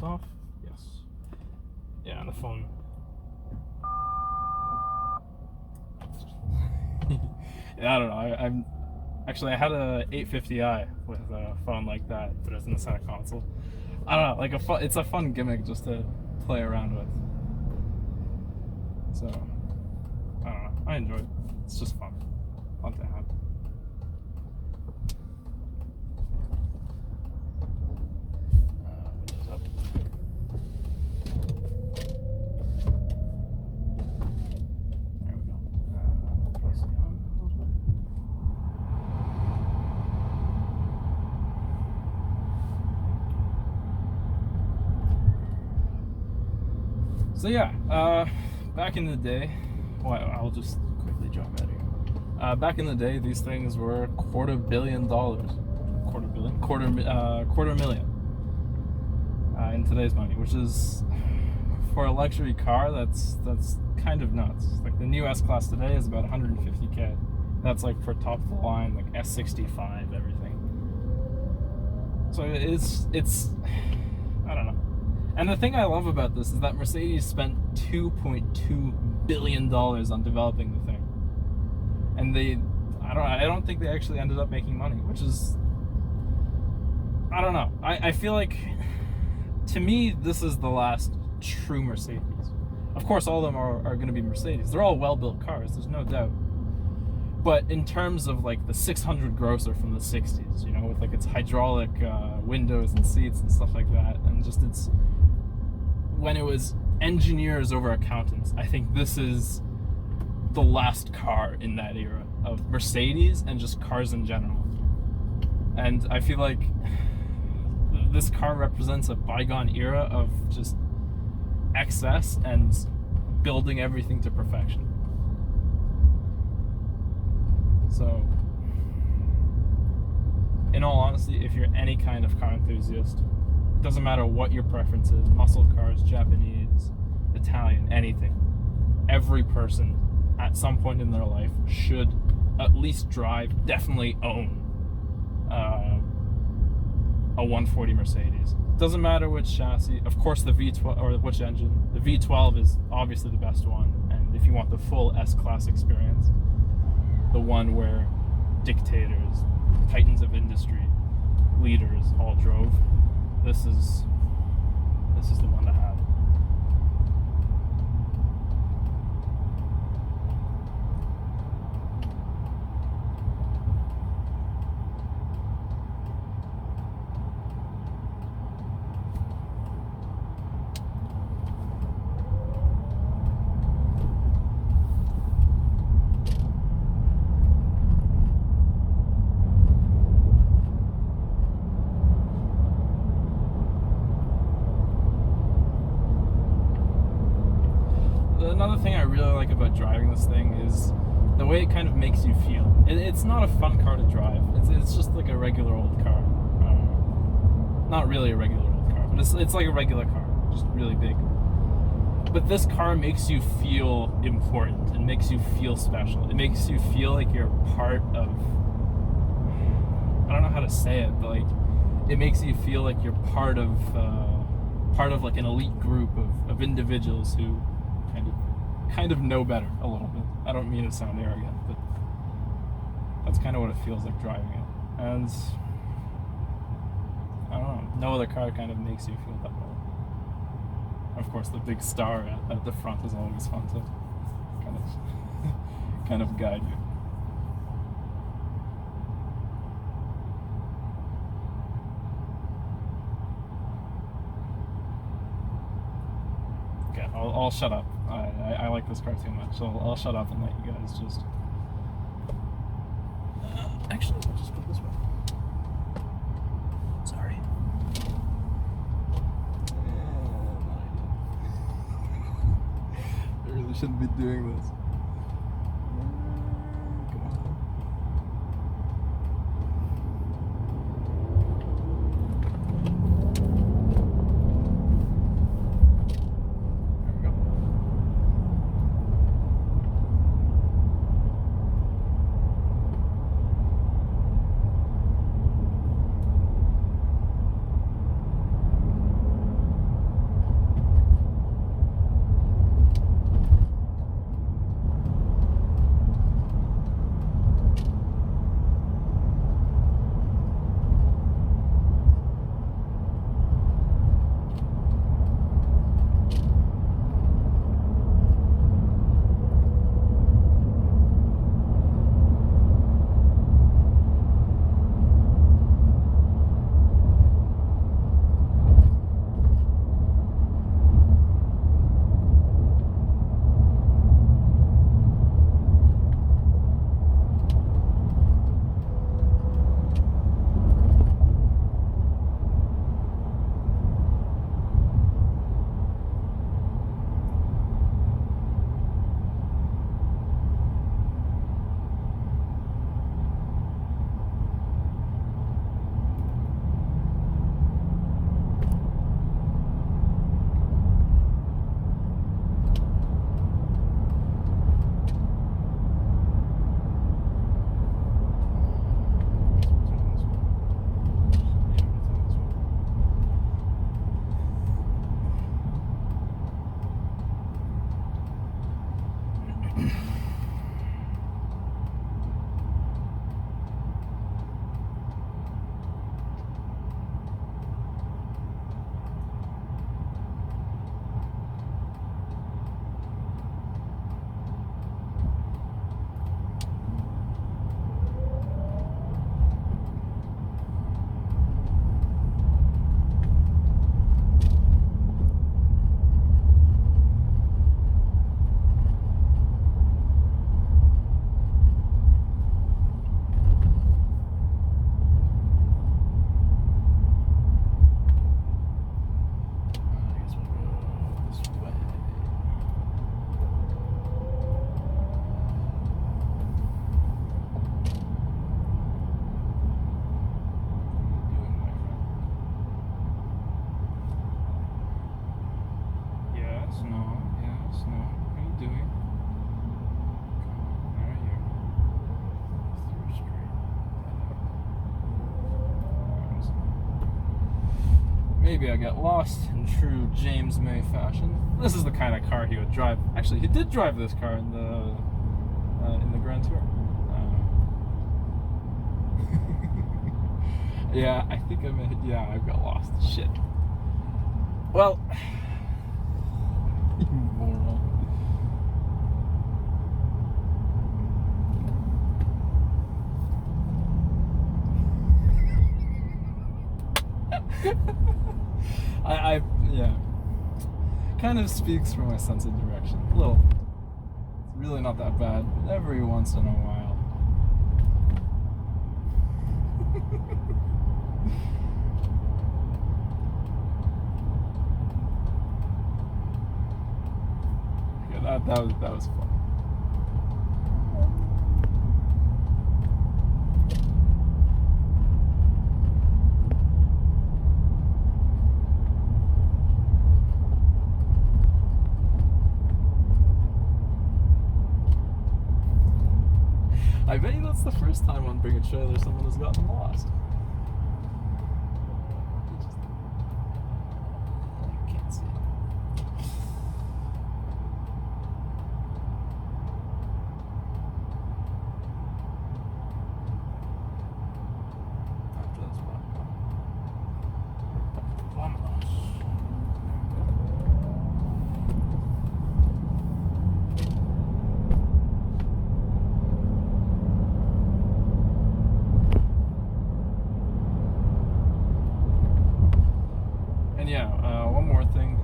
off? Yes. Yeah, and the phone. Yeah, I don't know. I'm actually I had a 850i with a phone like that, but it's in the center console. I don't know, like it's a fun gimmick just to play around with. So I don't know. I enjoy it. It's just fun to have. Windows up. There we go. PC on a little bit. So yeah, back in the day, well, I'll just quickly jump out of here. Back in the day, these things were $250 million. Quarter million in today's money, which is for a luxury car. That's kind of nuts. Like the new S-Class today is about 150K. That's like for top of the line, like S65, everything. So it's I don't know. And the thing I love about this is that Mercedes spent $2.2 billion on developing the thing, and I don't think they actually ended up making money, which is, I don't know. I feel like, to me, this is the last true Mercedes. Of course, all of them are going to be Mercedes. They're all well-built cars, there's no doubt. But in terms of like the 600 grosser from the 60s, you know, with like its hydraulic windows and seats and stuff like that, and just its, when it was engineers over accountants, I think this is the last car in that era of Mercedes and just cars in general. And I feel like this car represents a bygone era of just excess and building everything to perfection. So, in all honesty, if you're any kind of car enthusiast, doesn't matter what your preference is, muscle cars, Japanese, Italian, anything, every person at some point in their life should at least drive, definitely own a 140 Mercedes. Doesn't matter which chassis, of course the V12, or which engine. The V12 is obviously the best one, and if you want the full S-Class experience, the one where dictators, titans of industry, leaders all drove, this is the one to have. Another thing I really like about driving this thing is the way it kind of makes you feel. It's not a fun car to drive. It's just like a regular old car. Not really a regular old car, but it's like a regular car, just really big. But this car makes you feel important. It makes you feel special. It makes you feel like you're part of, I don't know how to say it, but like it makes you feel like you're part of like an elite group of individuals who kind of know better a little bit. I don't mean to sound arrogant, but that's kind of what it feels like driving it. And I don't know, no other car kind of makes you feel that way. Of course, the big star at the front is always fun to kind of guide you. Okay, I'll shut up. I like this car too much, so I'll shut up and let you guys just... actually, I'll just put it this way. Sorry. I really shouldn't be doing this. Come on. Maybe I got lost in true James May fashion. This is the kind of car he would drive. Actually, he did drive this car in the Grand Tour. Yeah, I think I got lost. Shit. Well, you moron. Yeah, kind of speaks for my sense of direction. A little. It's really not that bad. Every once in a while. Yeah, that was fun. I bet you that's the first time on Bring a Trailer someone has gotten lost. I can't see it. After this one. Vámonos. And yeah, one more thing.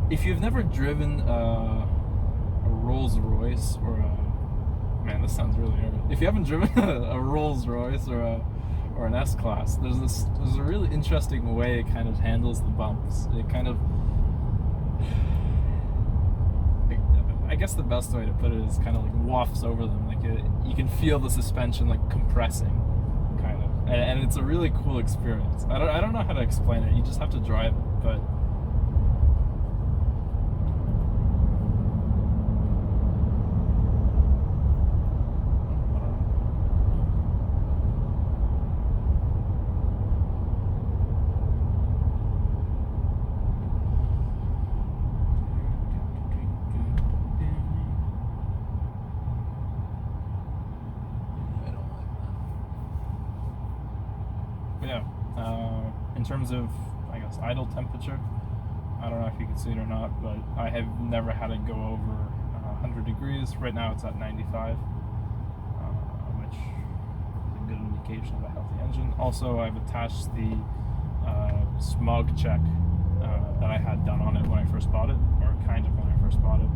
If you've never driven a Rolls Royce or a, man, this sounds really urban. If you haven't driven a Rolls Royce or an S Class, there's a really interesting way it kind of handles the bumps. It kind of, I guess the best way to put it is kind of like wafts over them. Like you can feel the suspension like compressing. And it's a really cool experience. I don't know how to explain it. You just have to drive it, but yeah, in terms of, I guess, idle temperature, I don't know if you can see it or not, but I have never had it go over 100 degrees. Right now it's at 95, which is a good indication of a healthy engine. Also, I've attached the smog check that I had done on it when I first bought it, or kind of when I first bought it.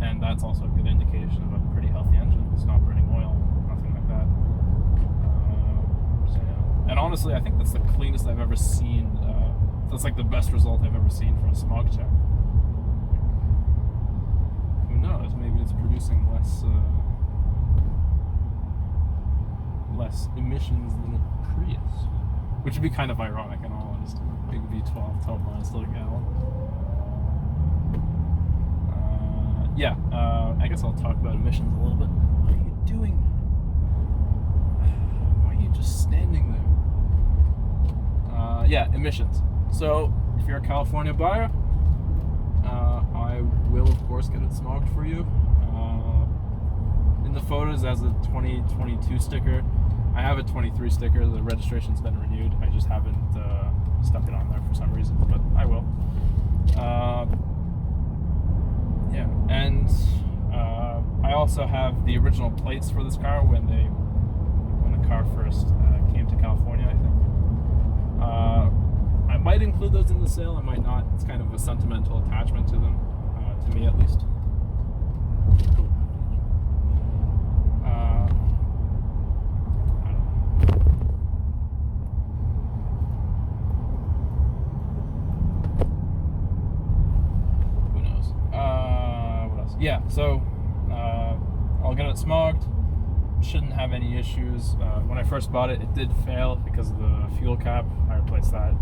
And that's also a good indication of a pretty healthy engine. It's not burning oil, nothing like that. And honestly, I think that's the cleanest I've ever seen. That's like the best result I've ever seen for a smog check. Who knows? Maybe it's producing less emissions than a Prius, which would be kind of ironic in all honesty. Big V12, 12 miles to the gallon. Yeah, I guess I'll talk about emissions a little bit. What are you doing? Why are you just standing there? Yeah, emissions. So, if you're a California buyer, will, of course, get it smogged for you. In the photos, as a 2022 sticker. I have a 23 sticker. The registration's been renewed. I just haven't stuck it on there for some reason, but I will. Yeah, and I also have the original plates for this car when the car first came to California, I think. I might include those in the sale. I might not. It's kind of a sentimental attachment to them, to me at least. Yeah, so I'll get it smogged. Shouldn't have any issues. When I first bought it, it did fail because of the fuel cap. I replaced that.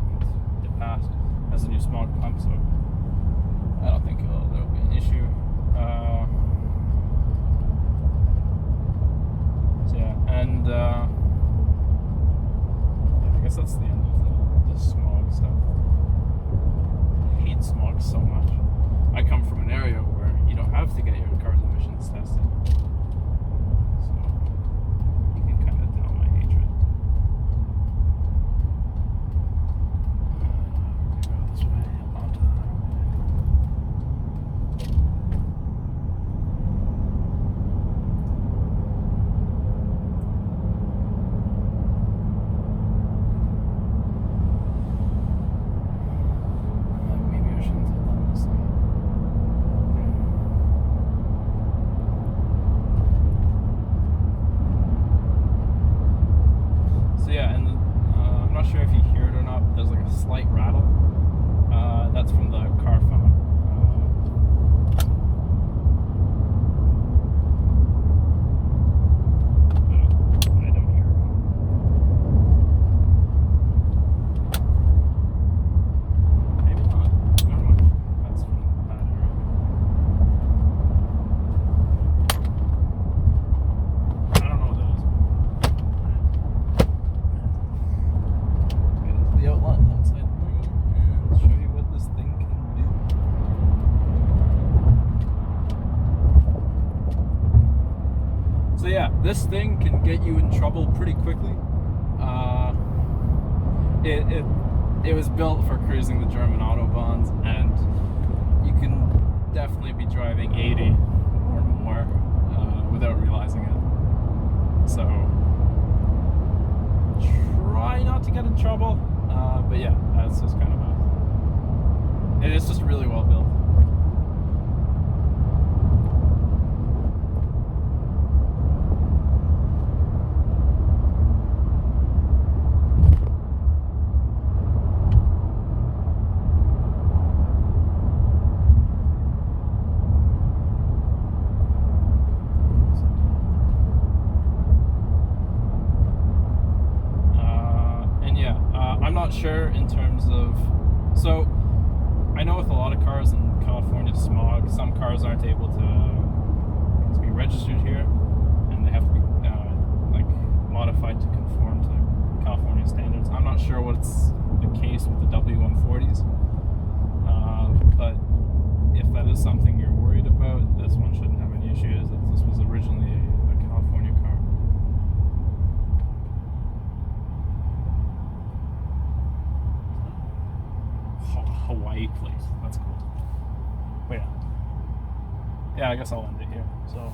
It passed as a new smog pump, so I don't think there'll be an issue. So yeah, and I guess that's the end of the smog stuff. I hate smog so much. I come from an area where you don't have to get your car's emissions tested, so you can kind of tell my hatred. Go this way onto the maybe I shouldn't have done this thing. So yeah, and I'm not sure if you hear it or not, but there's like a slight rattle. That's from the car phone. I don't hear it. Maybe not. Never mind. That's from that area. I don't know what that is. Get into the outside lane and show you what this thing can do. So yeah, this thing can get you in trouble pretty quickly. It was built for cruising the German autobahns, and you can definitely be driving 80 or more without realizing it. So try not to get in trouble, but yeah, that's just kind of it's just really well built. I'm not sure in terms of, so I know with a lot of cars in California smog, some cars aren't able to be registered here, and they have to be like modified to conform to California standards. I'm not sure what's the case with the W140s, but if that is something you're worried about, this one shouldn't have any issues. This was originally a California car. Hawaii place. That's cool. But yeah. Yeah, I guess I'll end it here. So